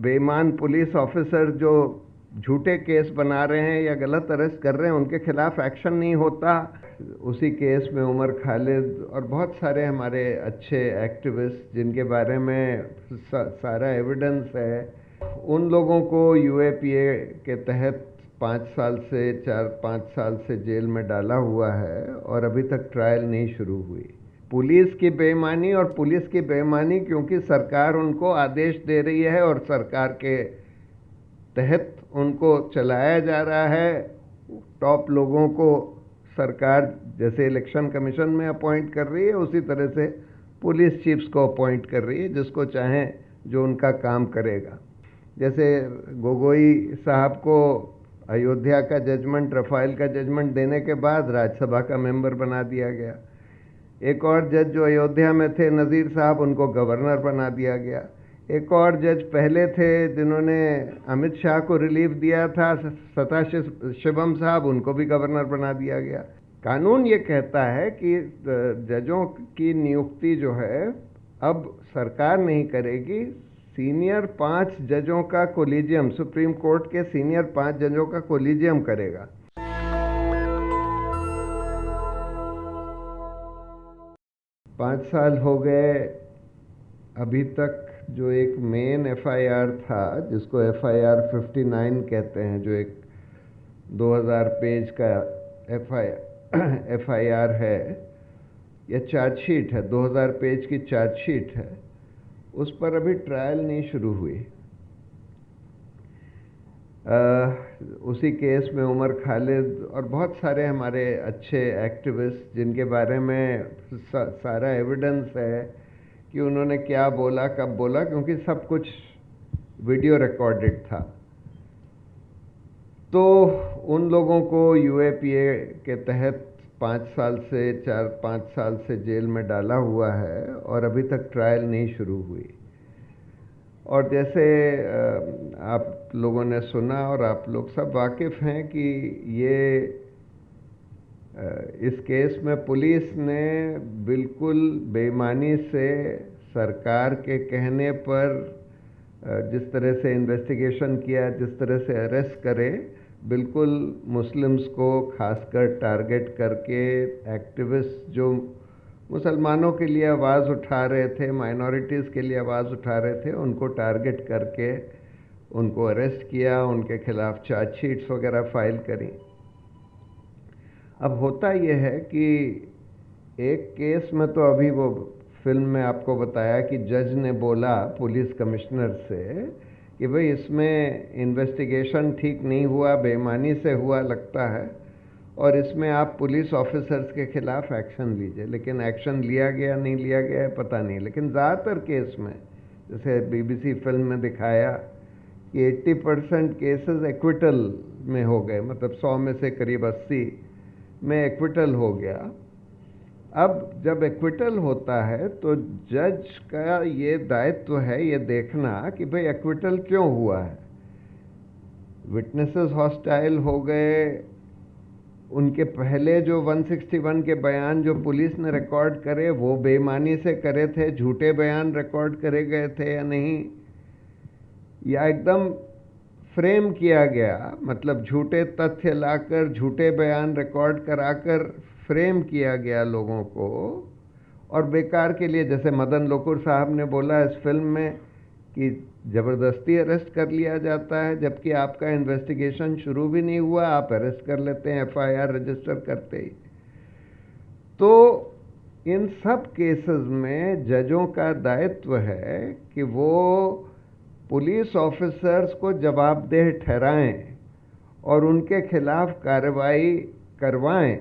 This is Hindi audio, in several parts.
बेईमान पुलिस ऑफिसर जो झूठे केस बना रहे हैं या गलत अरेस्ट कर रहे हैं उनके खिलाफ एक्शन नहीं होता। उसी केस में उमर खालिद और बहुत सारे हमारे अच्छे एक्टिविस्ट जिनके बारे में सारा एविडेंस है, उन लोगों को यूएपीए के तहत 4-5 साल से जेल में डाला हुआ है और अभी तक ट्रायल नहीं शुरू हुई। पुलिस की बेईमानी और पुलिस की बेईमानी क्योंकि सरकार उनको आदेश दे रही है और सरकार के तहत उनको चलाया जा रहा है। टॉप लोगों को सरकार जैसे इलेक्शन कमीशन में अपॉइंट कर रही है, उसी तरह से पुलिस चीफ्स को अपॉइंट कर रही है, जिसको चाहे जो उनका काम करेगा। जैसे गोगोई साहब को अयोध्या का जजमेंट, रफाल का जजमेंट देने के बाद राज्यसभा का मेंबर बना दिया गया। एक और जज जो अयोध्या में थे, नज़ीर साहब, उनको गवर्नर बना दिया गया। एक और जज पहले थे जिन्होंने अमित शाह को रिलीफ दिया था, सदाशिवम साहब, उनको भी गवर्नर बना दिया गया। कानून ये कहता है कि जजों की नियुक्ति जो है अब सरकार नहीं करेगी, सीनियर 5 जजों का कोलिजियम, सुप्रीम कोर्ट के सीनियर 5 जजों का कोलिजियम करेगा। 5 साल हो गए अभी तक। जो एक मेन एफआईआर था, जिसको एफआईआर 59 कहते हैं, जो एक 2000 पेज का एफआईआर है या चार्जशीट है, 2000 पेज की चार्जशीट है, उस पर अभी ट्रायल नहीं शुरू हुई। उसी केस में उमर खालिद और बहुत सारे हमारे अच्छे एक्टिविस्ट जिनके बारे में सारा एविडेंस है कि उन्होंने क्या बोला, कब बोला, क्योंकि सब कुछ वीडियो रिकॉर्डेड था। तो उन लोगों को यूएपीए के तहत 4-5 साल से जेल में डाला हुआ है और अभी तक ट्रायल नहीं शुरू हुई। और जैसे आप लोगों ने सुना और आप लोग सब वाकिफ़ हैं कि ये इस केस में पुलिस ने बिल्कुल बेईमानी से सरकार के कहने पर जिस तरह से इन्वेस्टिगेशन किया, जिस तरह से अरेस्ट करे, बिल्कुल मुस्लिम्स को खासकर टारगेट करके, एक्टिविस्ट जो मुसलमानों के लिए आवाज़ उठा रहे थे, माइनॉरिटीज़ के लिए आवाज़ उठा रहे थे, उनको टारगेट करके उनको अरेस्ट किया, उनके खिलाफ चार्जशीट्स वगैरह फाइल करी। अब होता यह है कि एक केस में तो अभी वो फिल्म में आपको बताया कि जज ने बोला पुलिस कमिश्नर से कि भाई इसमें इन्वेस्टिगेशन ठीक नहीं हुआ, बेईमानी से हुआ लगता है, और इसमें आप पुलिस ऑफिसर्स के खिलाफ एक्शन लीजिए। लेकिन एक्शन लिया गया नहीं लिया गया है पता नहीं। लेकिन ज़्यादातर केस में, जैसे बीबीसी फिल्म में दिखाया कि 80% केसेस एक्विटल में हो गए, मतलब 100 में से करीब 80 में एक्विटल हो गया। अब जब एक्विटल होता है तो जज का ये दायित्व है ये देखना कि भाई एक्विटल क्यों हुआ है। विटनेसेस हॉस्टाइल हो गए, उनके पहले जो 161 के बयान जो पुलिस ने रिकॉर्ड करे वो बेईमानी से करे थे, झूठे बयान रिकॉर्ड करे गए थे या नहीं, या एकदम फ्रेम किया गया, मतलब झूठे तथ्य लाकर झूठे बयान रिकॉर्ड कराकर फ्रेम किया गया लोगों को, और बेकार के लिए, जैसे मदन लोकुर साहब ने बोला इस फिल्म में कि ज़बरदस्ती अरेस्ट कर लिया जाता है, जबकि आपका इन्वेस्टिगेशन शुरू भी नहीं हुआ, आप अरेस्ट कर लेते हैं एफआईआर रजिस्टर करते ही। तो इन सब केसेस में जजों का दायित्व है कि वो पुलिस ऑफिसर्स को जवाबदेह ठहराएं और उनके खिलाफ कार्रवाई करवाएं।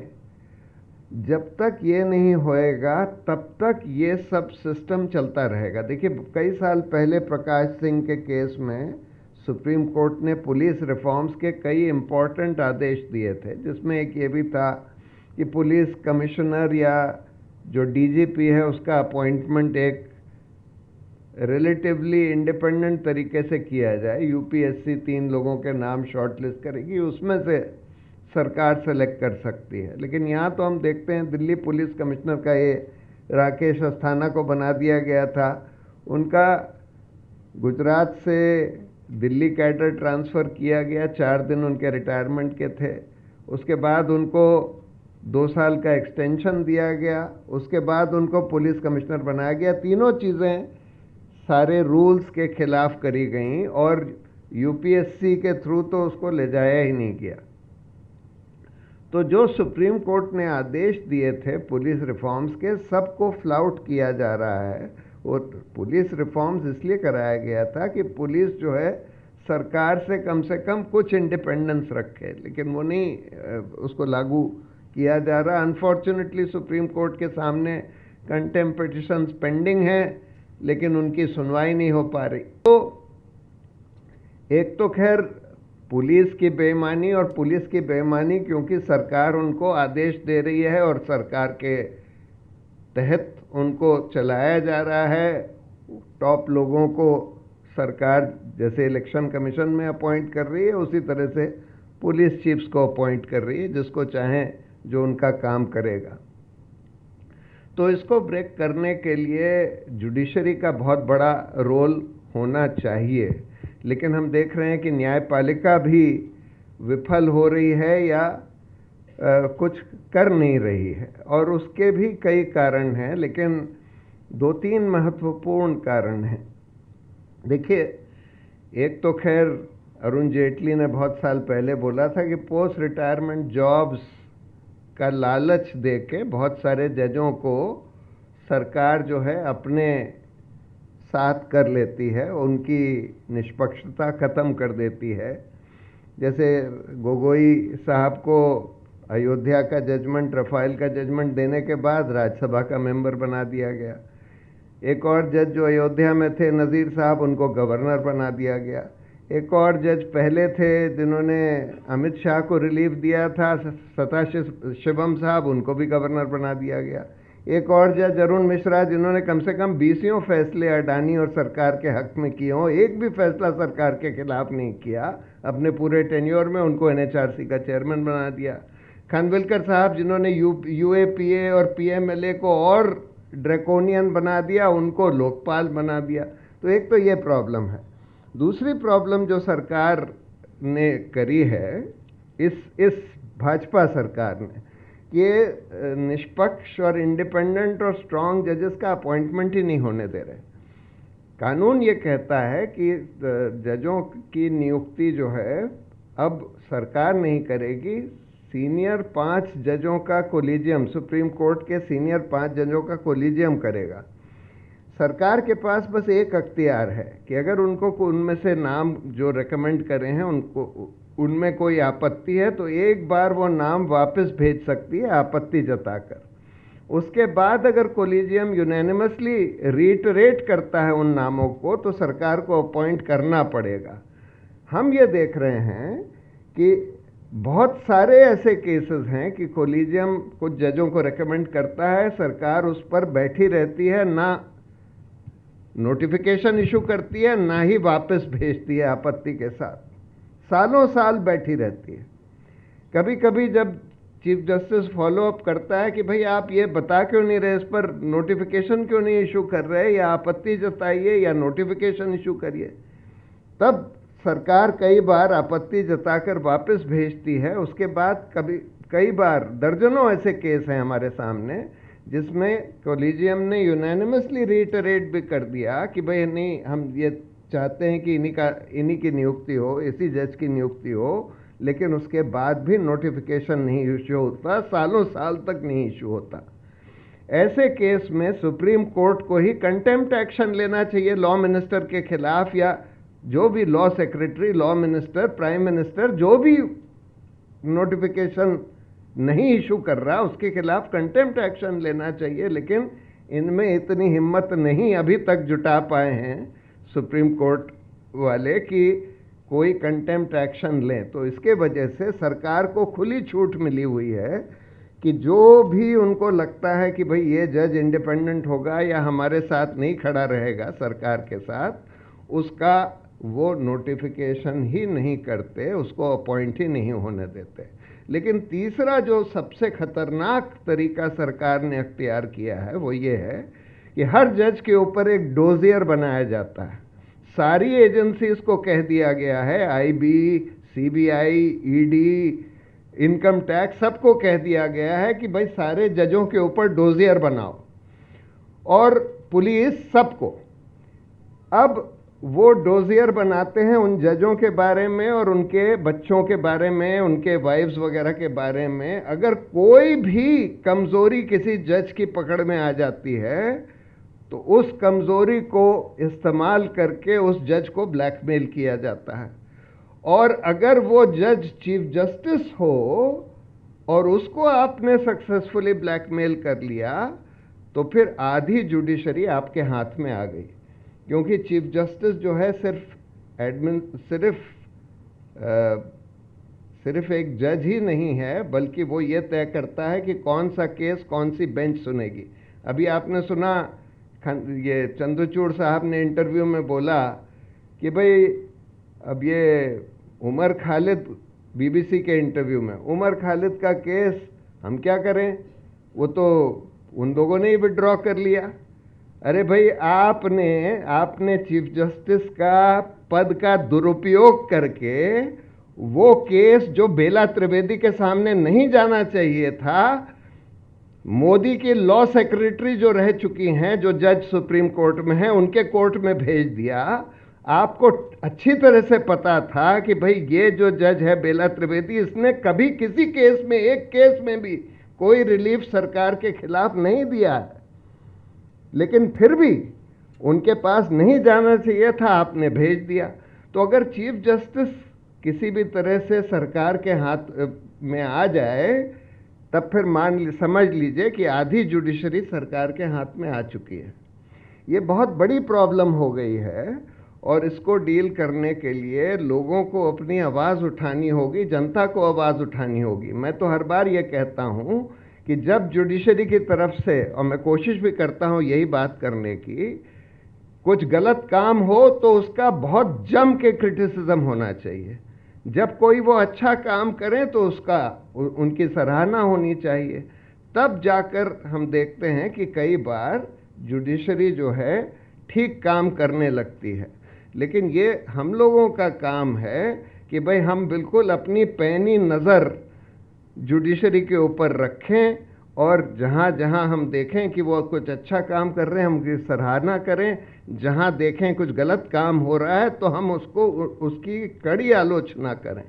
जब तक ये नहीं होएगा तब तक ये सब सिस्टम चलता रहेगा। देखिए, कई साल पहले प्रकाश सिंह के केस में सुप्रीम कोर्ट ने पुलिस रिफॉर्म्स के कई इम्पोर्टेंट आदेश दिए थे, जिसमें एक ये भी था कि पुलिस कमिश्नर या जो डीजीपी है उसका अपॉइंटमेंट एक रिलेटिवली इंडिपेंडेंट तरीके से किया जाए। यूपीएससी 3 लोगों के नाम शॉर्टलिस्ट करेगी, उसमें से सरकार सेलेक्ट कर सकती है। लेकिन यहाँ तो हम देखते हैं दिल्ली पुलिस कमिश्नर का ये राकेश अस्थाना को बना दिया गया था। उनका गुजरात से दिल्ली कैडर ट्रांसफ़र किया गया, 4 दिन उनके रिटायरमेंट के थे। उसके बाद उनको 2 साल का एक्सटेंशन दिया गया, उसके बाद उनको पुलिस कमिश्नर बनाया गया। तीनों चीज़ें सारे रूल्स के खिलाफ करी गई और यूपीएससी के थ्रू तो उसको ले जाया ही नहीं गया। तो जो सुप्रीम कोर्ट ने आदेश दिए थे पुलिस रिफॉर्म्स के, सबको फ्लाउट किया जा रहा है। और पुलिस रिफॉर्म्स इसलिए कराया गया था कि पुलिस जो है सरकार से कम कुछ इंडिपेंडेंस रखे, लेकिन वो नहीं उसको लागू किया जा रहा। अनफॉर्चुनेटली सुप्रीम कोर्ट के सामने कंटेम्प्ट पिटिशंस पेंडिंग है, लेकिन उनकी सुनवाई नहीं हो पा रही। तो एक तो खैर पुलिस की बेईमानी, और पुलिस की बेईमानी क्योंकि सरकार उनको आदेश दे रही है और सरकार के तहत उनको चलाया जा रहा है। टॉप लोगों को सरकार जैसे इलेक्शन कमीशन में अपॉइंट कर रही है, उसी तरह से पुलिस चीफ्स को अपॉइंट कर रही है, जिसको चाहें जो उनका काम करेगा। तो इसको ब्रेक करने के लिए जुडिशरी का बहुत बड़ा रोल होना चाहिए, लेकिन हम देख रहे हैं कि न्यायपालिका भी विफल हो रही है या कुछ कर नहीं रही है, और उसके भी कई कारण हैं, लेकिन 2-3 महत्वपूर्ण कारण हैं। देखिए, एक तो खैर अरुण जेटली ने बहुत साल पहले बोला था कि पोस्ट रिटायरमेंट जॉब्स का लालच देके बहुत सारे जजों को सरकार जो है अपने साथ कर लेती है, उनकी निष्पक्षता ख़त्म कर देती है। जैसे गोगोई साहब को अयोध्या का जजमेंट, रफाइल का जजमेंट देने के बाद राज्यसभा का मेंबर बना दिया गया। एक और जज जो अयोध्या में थे, नज़ीर साहब, उनको गवर्नर बना दिया गया। एक और जज पहले थे जिन्होंने अमित शाह को रिलीफ दिया था, सदाशिवम साहब, उनको भी गवर्नर बना दिया गया। एक और जज अरुण मिश्रा, जिन्होंने कम से कम 20 फैसले अडानी और सरकार के हक में किए हों, एक भी फैसला सरकार के खिलाफ नहीं किया अपने पूरे टेन्योर में, उनको एनएचआरसी का चेयरमैन बना दिया। खानविलकर साहब, जिन्होंने यूएपीए और पीएमएलए को और ड्रैकोनियन बना दिया, उनको लोकपाल बना दिया। तो एक तो ये प्रॉब्लम है। दूसरी प्रॉब्लम जो सरकार ने करी है, इस भाजपा सरकार ने, कि निष्पक्ष और इंडिपेंडेंट और स्ट्रांग जजेस का अपॉइंटमेंट ही नहीं होने दे रहे। कानून ये कहता है कि जजों की नियुक्ति जो है अब सरकार नहीं करेगी, सीनियर 5 जजों का कोलिजियम, सुप्रीम कोर्ट के सीनियर 5 जजों का कोलिजियम करेगा। सरकार के पास बस एक अख्तियार है कि अगर उनको उनमें से नाम जो रेकमेंड करे हैं उनको उनमें कोई आपत्ति है तो एक बार वो नाम वापस भेज सकती है आपत्ति जताकर। उसके बाद अगर कोलिजियम यूनैनिमसली रीटरेट करता है उन नामों को तो सरकार को अपॉइंट करना पड़ेगा। हम ये देख रहे हैं कि बहुत सारे ऐसे केसेस हैं कि कोलिजियम कुछ जजों को रेकमेंड करता है, सरकार उस पर बैठी रहती है, ना नोटिफिकेशन इशू करती है, ना ही वापस भेजती है आपत्ति के साथ, सालों साल बैठी रहती है। कभी कभी जब चीफ जस्टिस फॉलो अप करता है कि भाई आप ये बता क्यों नहीं रहे, इस पर नोटिफिकेशन क्यों नहीं इशू कर रहे, या आपत्ति जताइए या नोटिफिकेशन इशू करिए, तब सरकार कई बार आपत्ति जताकर वापस भेजती है। उसके बाद कई बार दर्जनों ऐसे केस हैं हमारे सामने जिसमें कोलिजियम ने यूनैनिमसली रीटरेट भी कर दिया कि भाई नहीं, हम ये चाहते हैं कि इन्हीं की नियुक्ति हो, इसी जज की नियुक्ति हो, लेकिन उसके बाद भी नोटिफिकेशन नहीं इशू होता, सालों साल तक नहीं इशू होता। ऐसे केस में सुप्रीम कोर्ट को ही कंटेम्प्ट एक्शन लेना चाहिए लॉ मिनिस्टर के खिलाफ, या जो भी law secretary, law minister, prime minister जो भी नोटिफिकेशन नहीं इशू कर रहा उसके खिलाफ कंटेम्प्ट एक्शन लेना चाहिए। लेकिन इनमें इतनी हिम्मत नहीं अभी तक जुटा पाए हैं सुप्रीम कोर्ट वाले कि कोई कंटेम्प्ट एक्शन लें। तो इसके वजह से सरकार को खुली छूट मिली हुई है कि जो भी उनको लगता है कि भाई ये जज इंडिपेंडेंट होगा या हमारे साथ नहीं खड़ा रहेगा सरकार के साथ, उसका वो नोटिफिकेशन ही नहीं करते, उसको अपॉइंट ही नहीं होने देते। लेकिन तीसरा जो सबसे खतरनाक तरीका सरकार ने अख्तियार किया है वो ये है कि हर जज के ऊपर एक डोजियर बनाया जाता है। सारी एजेंसीज को कह दिया गया है, IB, CBI, ED, income tax, सबको कह दिया गया है कि भाई सारे जजों के ऊपर डोजियर बनाओ, और पुलिस सबको। अब वो डोजियर बनाते हैं उन जजों के बारे में और उनके बच्चों के बारे में, उनके वाइफ्स वगैरह के बारे में। अगर कोई भी कमजोरी किसी जज की पकड़ में आ जाती है तो उस कमजोरी को इस्तेमाल करके उस जज को ब्लैकमेल किया जाता है। और अगर वो जज चीफ जस्टिस हो और उसको आपने सक्सेसफुली ब्लैकमेल कर लिया तो फिर आधी जुडिशरी आपके हाथ में आ गई, क्योंकि चीफ जस्टिस जो है सिर्फ एक जज ही नहीं है, बल्कि वो ये तय करता है कि कौन सा केस कौन सी बेंच सुनेगी। अभी आपने सुना ये चंद्रचूड़ साहब ने इंटरव्यू में बोला कि भाई अब ये उमर खालिद, बीबीसी के इंटरव्यू में, उमर खालिद का केस हम क्या करें, वो तो उन लोगों ने ही विड्रॉ कर लिया। अरे भाई आपने चीफ जस्टिस का पद का दुरुपयोग करके वो केस जो बेला त्रिवेदी के सामने नहीं जाना चाहिए था, मोदी की लॉ सेक्रेटरी जो रह चुकी हैं, जो जज सुप्रीम कोर्ट में हैं, उनके कोर्ट में भेज दिया। आपको अच्छी तरह से पता था कि भाई ये जो जज है बेला त्रिवेदी, इसने कभी किसी केस में, एक केस में भी कोई रिलीफ सरकार के खिलाफ नहीं दिया है, लेकिन फिर भी उनके पास नहीं जाना चाहिए था, आपने भेज दिया। तो अगर चीफ जस्टिस किसी भी तरह से सरकार के हाथ में आ जाए तब फिर समझ लीजिए कि आधी जुडिशरी सरकार के हाथ में आ चुकी है। ये बहुत बड़ी प्रॉब्लम हो गई है और इसको डील करने के लिए लोगों को अपनी आवाज़ उठानी होगी, जनता को आवाज़ उठानी होगी। मैं तो हर बार ये कहता हूँ कि जब जुडिशरी की तरफ से, और मैं कोशिश भी करता हूँ यही बात करने की, कुछ गलत काम हो तो उसका बहुत जम के क्रिटिसिज्म होना चाहिए। जब कोई वो अच्छा काम करें तो उनकी सराहना होनी चाहिए। तब जाकर हम देखते हैं कि कई बार जुडिशरी जो है ठीक काम करने लगती है। लेकिन ये हम लोगों का काम है कि भाई हम बिल्कुल अपनी पैनी नज़र जुडिशरी के ऊपर रखें और जहाँ जहाँ हम देखें कि वो कुछ अच्छा काम कर रहे हैं हम उसकी सराहना करें, जहाँ देखें कुछ गलत काम हो रहा है तो हम उसकी कड़ी आलोचना करें।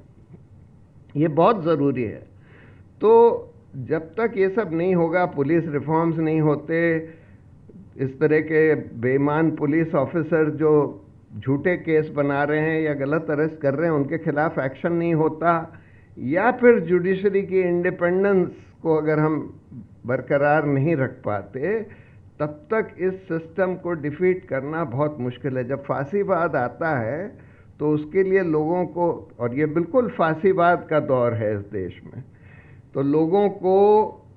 ये बहुत ज़रूरी है। तो जब तक ये सब नहीं होगा, पुलिस रिफॉर्म्स नहीं होते, इस तरह के बेईमान पुलिस ऑफिसर जो झूठे केस बना रहे हैं या गलत अरेस्ट कर रहे हैं उनके खिलाफ एक्शन नहीं होता, या फिर जुडिशरी की इंडिपेंडेंस को अगर हम बरकरार नहीं रख पाते, तब तक इस सिस्टम को डिफीट करना बहुत मुश्किल है। जब फांसीवाद आता है तो उसके लिए लोगों को, और ये बिल्कुल फांसीवाद का दौर है इस देश में, तो लोगों को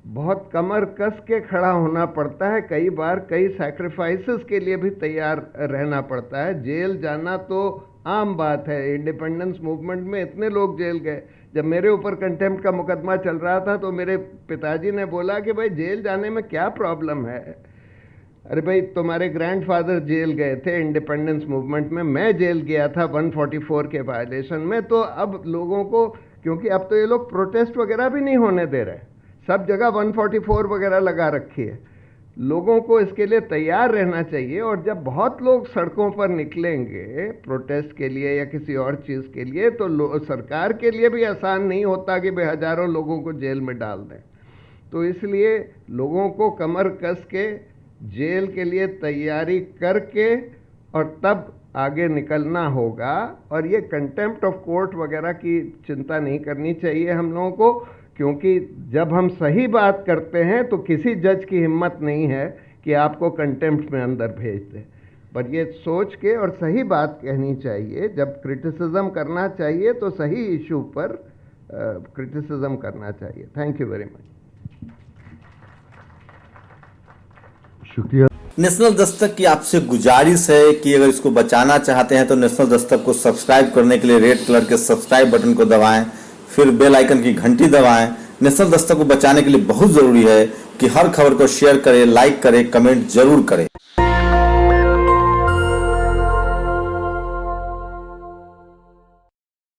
बहुत कमर कस के खड़ा होना पड़ता है। कई बार कई सैक्रिफाइसेस के लिए भी तैयार रहना पड़ता है। जेल जाना तो आम बात है। इंडिपेंडेंस मूवमेंट में इतने लोग जेल गए। जब मेरे ऊपर कंटेम्प्ट का मुकदमा चल रहा था तो मेरे पिताजी ने बोला कि भाई जेल जाने में क्या प्रॉब्लम है। अरे भाई तुम्हारे ग्रैंडफादर जेल गए थे इंडिपेंडेंस मूवमेंट में, मैं जेल गया था 144 के वायलेशन में। तो अब लोगों को, क्योंकि अब तो ये लोग प्रोटेस्ट वगैरह भी नहीं होने दे रहे, सब जगह 144 वगैरह लगा रखी है। लोगों को इसके लिए तैयार रहना चाहिए। और जब बहुत लोग सड़कों पर निकलेंगे प्रोटेस्ट के लिए या किसी और चीज़ के लिए, तो सरकार के लिए भी आसान नहीं होता कि भाई हजारों लोगों को जेल में डाल दें। तो इसलिए लोगों को कमर कस के जेल के लिए तैयारी करके और तब आगे निकलना होगा। और ये कंटेम्प्ट ऑफ कोर्ट वगैरह की चिंता नहीं करनी चाहिए हम लोगों को, क्योंकि जब हम सही बात करते हैं तो किसी जज की हिम्मत नहीं है कि आपको कंटेम्प्ट में अंदर भेज दे। पर ये सोच के और सही बात कहनी चाहिए। जब क्रिटिसिज्म करना चाहिए तो सही इशू पर क्रिटिसिज्म करना चाहिए। Thank you very much. शुक्रिया। नेशनल दस्तक की आपसे गुजारिश है कि अगर इसको बचाना चाहते हैं तो नेशनल दस्तक को सब्सक्राइब करने के लिए रेड कलर के सब्सक्राइब बटन को दबाएं, फिर बेल आइकन की घंटी दबाएं। नेशनल दस्तक को बचाने के लिए बहुत जरूरी है कि हर खबर को शेयर करें, लाइक करें, कमेंट जरूर करें।